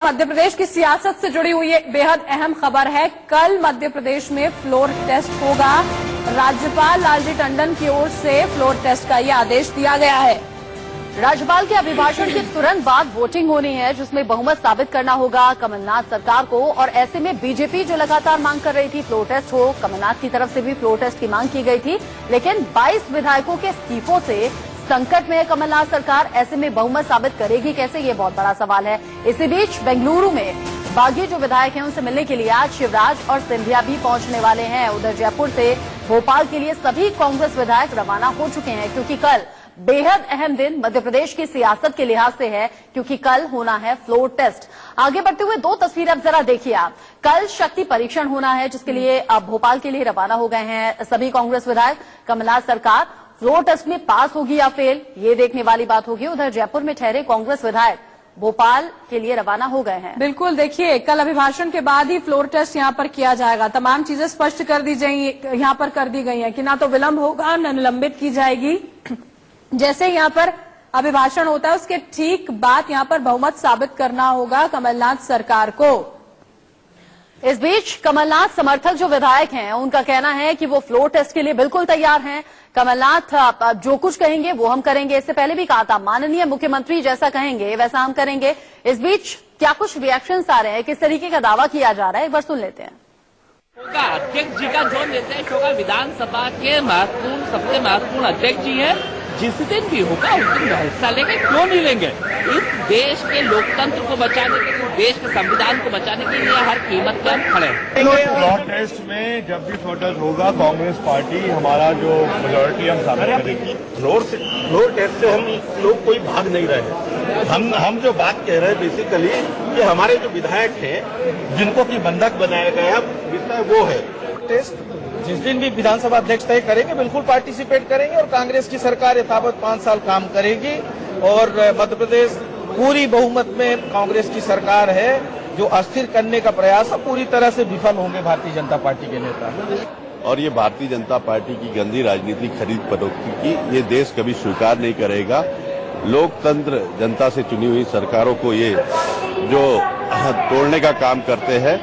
मध्य प्रदेश की सियासत से जुड़ी हुई एक बेहद अहम खबर है। कल मध्य प्रदेश में फ्लोर टेस्ट होगा। राज्यपाल लालजी टंडन की ओर से फ्लोर टेस्ट का ये आदेश दिया गया है। राज्यपाल के अभिभाषण के तुरंत बाद वोटिंग होनी है, जिसमें बहुमत साबित करना होगा कमलनाथ सरकार को। और ऐसे में बीजेपी जो लगातार मांग कर रही थी फ्लोर टेस्ट हो, कमलनाथ की तरफ से भी फ्लोर टेस्ट की मांग की गई थी, लेकिन 22 विधायकों के इस्तीफों से संकट में है कमलनाथ सरकार। ऐसे में बहुमत साबित करेगी कैसे, ये बहुत बड़ा सवाल है। इसी बीच बेंगलुरु में बागी जो विधायक हैं उनसे मिलने के लिए आज शिवराज और सिंधिया भी पहुंचने वाले हैं। उधर जयपुर से भोपाल के लिए सभी कांग्रेस विधायक रवाना हो चुके हैं, क्योंकि कल बेहद अहम दिन मध्य प्रदेश की सियासत के लिहाज से है, क्योंकि कल होना है फ्लोर टेस्ट। आगे बढ़ते हुए दो तस्वीरें अब जरा देखिए आप। कल शक्ति परीक्षण होना है, जिसके लिए अब भोपाल के लिए रवाना हो गए हैं सभी कांग्रेस विधायक। कमलनाथ सरकार फ्लोर टेस्ट में पास होगी या फेल, ये देखने वाली बात होगी। उधर जयपुर में ठहरे कांग्रेस विधायक भोपाल के लिए रवाना हो गए हैं। बिल्कुल, देखिए कल अभिभाषण के बाद ही फ्लोर टेस्ट यहां पर किया जाएगा। तमाम चीजें स्पष्ट कर दी यहां पर कर दी गई हैं कि ना तो विलंब होगा, न निलंबित की जाएगी। जैसे यहां पर अभिभाषण होता है उसके ठीक बाद यहां पर बहुमत साबित करना होगा कमलनाथ सरकार को। इस बीच कमलनाथ समर्थक जो विधायक हैं उनका कहना है कि वो फ्लोर टेस्ट के लिए बिल्कुल तैयार हैं। कमलनाथ जो कुछ कहेंगे वो हम करेंगे, इससे पहले भी कहा था माननीय मुख्यमंत्री जैसा कहेंगे वैसा हम करेंगे। इस बीच क्या कुछ रिएक्शंस आ रहे हैं, किस तरीके का दावा किया जा रहा है, एक बार सुन लेते हैं। होगा अध्यक्ष जी का जो निर्देश होगा, विधानसभा के महत्वपूर्ण सबसे महत्वपूर्ण अध्यक्ष जी है, जिस दिन भी होगा उस दिन हिस्सा लेंगे, क्यों नहीं लेंगे। इस देश के लोकतंत्र को बचाने के लिए, देश के संविधान को बचाने के लिए हर कीमत पर खड़े हैं। फ्लोर टेस्ट में जब भी फ्लोर टेस्ट होगा, कांग्रेस पार्टी हमारा जो मेजोरिटी हम साबित करेगी। फ्लोर टेस्ट से हम लोग कोई भाग नहीं रहे। हम जो बात कह रहे हैं बेसिकली कि हमारे जो विधायक हैं जिनको की बंधक बनाया गया विषय वो है टेस्ट। जिस दिन भी विधानसभा अध्यक्ष तय करेंगे बिल्कुल पार्टिसिपेट करेंगे और कांग्रेस की सरकार यथावत 5 साल काम करेगी। और मध्य प्रदेश पूरी बहुमत में कांग्रेस की सरकार है। जो अस्थिर करने का प्रयास है पूरी तरह से विफल होंगे भारतीय जनता पार्टी के नेता। और ये भारतीय जनता पार्टी की गंदी राजनीति खरीद फरोख्ती की ये देश कभी स्वीकार नहीं करेगा। लोकतंत्र जनता से चुनी हुई सरकारों को ये जो तोड़ने का काम करते हैं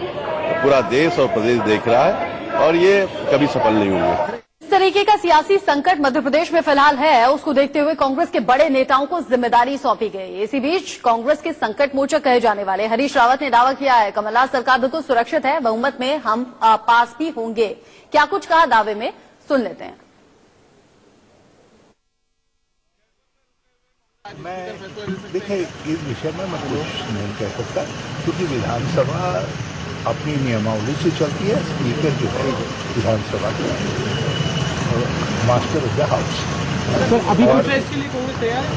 पूरा देश और प्रदेश देख रहा है, और ये कभी सफल नहीं होंगे। इस तरीके का सियासी संकट मध्य प्रदेश में फिलहाल है, उसको देखते हुए कांग्रेस के बड़े नेताओं को जिम्मेदारी सौंपी गई। इसी बीच कांग्रेस के संकट मोचक कहे जाने वाले हरीश रावत ने दावा किया है कमलनाथ सरकार बिल्कुल सुरक्षित है, बहुमत में हम पास भी होंगे। क्या कुछ कहा दावे में, सुन लेते हैं। मैं देखिए इस विषय में मैं कुछ नहीं कह सकता, क्योंकि विधानसभा अपनी नियमावली से चलती है। स्पीकर जो है विधानसभा के मास्टर ऑफ द हाउस। अभी इसके लिए कांग्रेस तैयार है?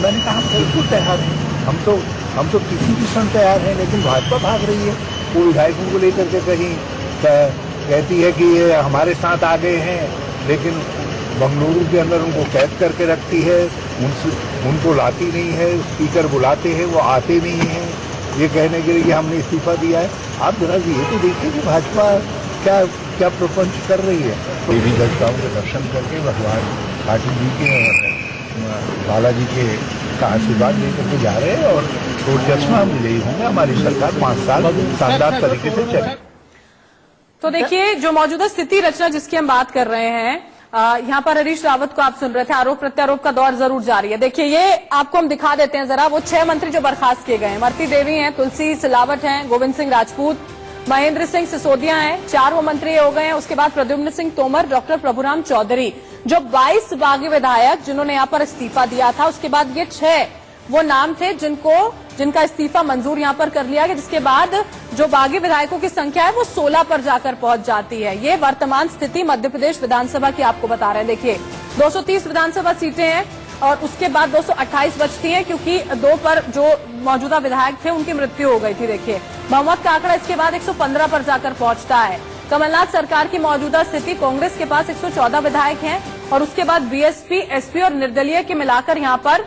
मैंने कहा हम बिल्कुल तैयार हैं। हम तो किसी भी समय तैयार हैं, लेकिन भाजपा भाग रही है। वो विधायकों को लेकर के कहीं कहती है कि ये हमारे साथ आ गए हैं, लेकिन बेंगलुरु के अंदर उनको कैद करके रखती है, उनको लाती नहीं है। स्पीकर बुलाते हैं, वो आते नहीं हैं, ये कहने के लिए कि हमने इस्तीफा दिया है। आप जरा ये तो देखिए कि भाजपा क्या प्रपंच कर रही है। देवी देवताओं के दर्शन करके भगवान पाटिल जी के और बालाजी के का आशीर्वाद लेकर के जा रहे हैं, और तो चश्मा हम यही होंगे। हमारी सरकार 5 साल शानदार तरीके से चले। तो देखिए जो मौजूदा स्थिति रचना जिसकी हम बात कर रहे हैं, यहाँ पर हरीश रावत को आप सुन रहे थे, आरोप प्रत्यारोप का दौर जरूर जारी है। देखिए ये आपको हम दिखा देते हैं जरा। वो 6 मंत्री जो बर्खास्त किए गए हैं, मरती देवी हैं, तुलसी सिलावट हैं, गोविंद सिंह राजपूत, महेंद्र सिंह सिसोदिया हैं, 4 वो मंत्री हो गए हैं। उसके बाद प्रद्युम्न सिंह तोमर, डॉक्टर प्रभुराम चौधरी, जो 22 बागी विधायक जिन्होंने यहाँ पर इस्तीफा दिया था। उसके बाद ये 6 वो नाम थे जिनका इस्तीफा मंजूर यहाँ पर कर लिया गया, जिसके बाद जो बागी विधायकों की संख्या है वो 16 पर जाकर पहुंच जाती है। ये वर्तमान स्थिति मध्य प्रदेश विधानसभा की आपको बता रहे हैं। देखिए 230 विधानसभा सीटें हैं और उसके बाद 228 बचती हैं, क्योंकि 2 पर जो मौजूदा विधायक थे उनकी मृत्यु हो गई थी। देखिए बहुमत का आंकड़ा इसके बाद 115 पर जाकर पहुंचता है। कमलनाथ सरकार की मौजूदा स्थिति, कांग्रेस के पास 114 विधायक हैं और उसके बाद बीएसपी, एसपी और निर्दलीय के मिलाकर यहाँ पर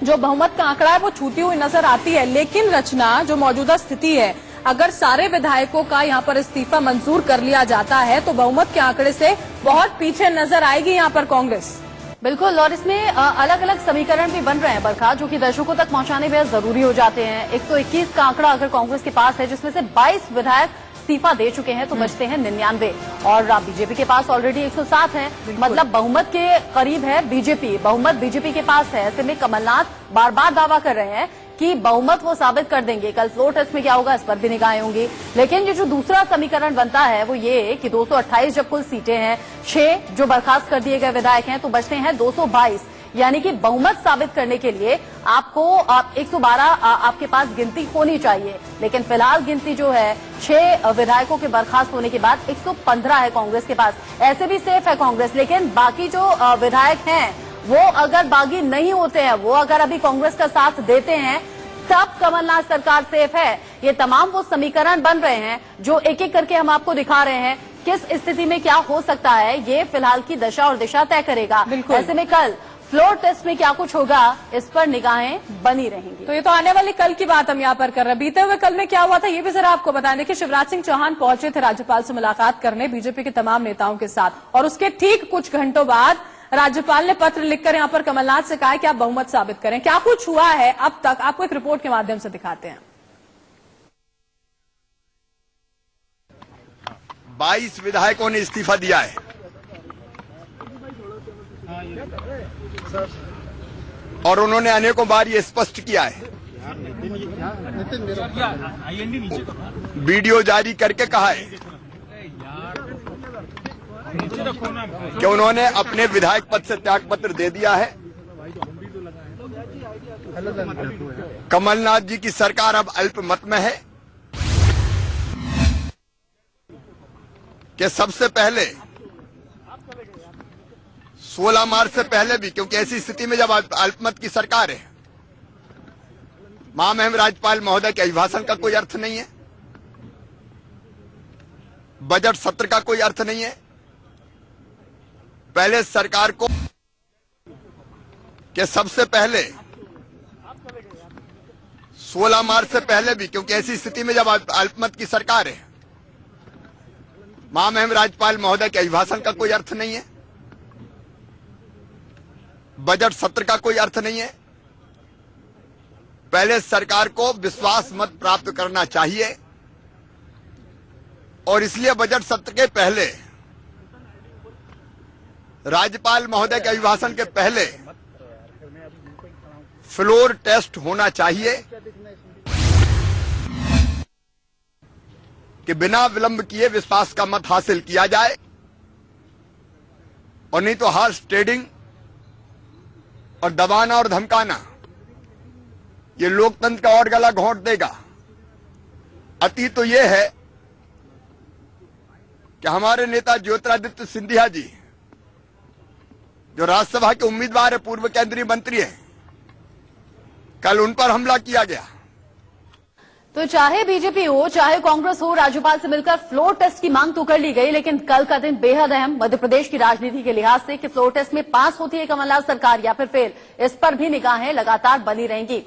जो बहुमत का आंकड़ा है वो छूती हुई नजर आती है। लेकिन रचना जो मौजूदा स्थिति है, अगर सारे विधायकों का यहाँ पर इस्तीफा मंजूर कर लिया जाता है तो बहुमत के आंकड़े से बहुत पीछे नजर आएगी यहाँ पर कांग्रेस। बिल्कुल, और इसमें अलग अलग समीकरण भी बन रहे हैं बरखा, जो कि दर्शकों तक पहुंचाने बेहद जरूरी हो जाते हैं। 121 का आंकड़ा अगर कांग्रेस के पास है, जिसमें से 22 विधायक इस्तीफा दे चुके हैं, तो बचते हैं 99, और बीजेपी के पास ऑलरेडी 107 है, मतलब बहुमत के करीब है बीजेपी, बहुमत बीजेपी के पास है। ऐसे में कमलनाथ बार बार दावा कर रहे हैं कि बहुमत वो साबित कर देंगे। कल फ्लोर टेस्ट में क्या होगा, इस पर भी निगाहें होंगी। लेकिन ये जो दूसरा समीकरण बनता है वो ये कि 228 जब कुल सीटें हैं, 6 जो बर्खास्त कर दिए गए विधायक हैं, तो बचते हैं 222, यानी कि बहुमत साबित करने के लिए आपको 112 आपके पास गिनती होनी चाहिए। लेकिन फिलहाल गिनती जो है 6 विधायकों के बर्खास्त होने के बाद 115 है कांग्रेस के पास। ऐसे भी सेफ है कांग्रेस, लेकिन बाकी जो विधायक हैं वो अगर बागी नहीं होते हैं, वो अगर अभी कांग्रेस का साथ देते हैं, तब कमलनाथ सरकार सेफ है। ये तमाम वो समीकरण बन रहे हैं जो एक एक करके हम आपको दिखा रहे हैं। किस स्थिति में क्या हो सकता है, ये फिलहाल की दशा और दिशा तय करेगा। ऐसे में कल फ्लोर टेस्ट में क्या कुछ होगा, इस पर निगाहें बनी रहेंगी। तो ये तो आने वाली कल की बात हम यहाँ पर कर रहे हैं। बीते हुए कल में क्या हुआ था, ये भी जरा आपको बताएं। देखिए, शिवराज सिंह चौहान पहुंचे थे राज्यपाल से मुलाकात करने, बीजेपी के तमाम नेताओं के साथ, और उसके ठीक कुछ घंटों बाद राज्यपाल ने पत्र लिखकर यहाँ पर कमलनाथ से कहा कि आप बहुमत साबित करें। क्या कुछ हुआ है अब तक, आपको एक रिपोर्ट के माध्यम से दिखाते हैं। 22 विधायकों ने इस्तीफा दिया है और उन्होंने अनेकों बार ये स्पष्ट किया है, वीडियो जारी करके कहा है कि उन्होंने अपने विधायक पद से त्यागपत्र दे दिया है। कमलनाथ जी की सरकार अब अल्पमत में है कि सबसे पहले 16 मार्च से पहले भी, क्योंकि ऐसी स्थिति में जब अल्पमत की सरकार है, महामहिम राज्यपाल महोदय के अभिभाषण का कोई अर्थ नहीं है, बजट सत्र का कोई अर्थ नहीं है। पहले सरकार को कि सबसे पहले 16 मार्च से पहले भी, क्योंकि ऐसी स्थिति में जब अल्पमत की सरकार है, महामहिम राज्यपाल महोदय के अभिभाषण का कोई अर्थ नहीं है, बजट सत्र का कोई अर्थ नहीं है। पहले सरकार को विश्वास मत प्राप्त करना चाहिए, और इसलिए बजट सत्र के पहले, राज्यपाल महोदय के अभिभाषण के पहले फ्लोर टेस्ट होना चाहिए कि बिना विलंब किए विश्वास का मत हासिल किया जाए, और नहीं तो हार्श ट्रेडिंग और दबाना और धमकाना ये लोकतंत्र का और गला घोंट देगा। अतीत तो ये है कि हमारे नेता ज्योतिरादित्य सिंधिया जी, जो राज्यसभा के उम्मीदवार है, पूर्व केंद्रीय मंत्री है, कल उन पर हमला किया गया। तो चाहे बीजेपी हो चाहे कांग्रेस हो, राज्यपाल से मिलकर फ्लोर टेस्ट की मांग तो कर ली गई, लेकिन कल का दिन बेहद अहम मध्य प्रदेश की राजनीति के लिहाज से कि फ्लोर टेस्ट में पास होती है कमलनाथ सरकार या फिर फेल, इस पर भी निगाहें लगातार बनी रहेंगी।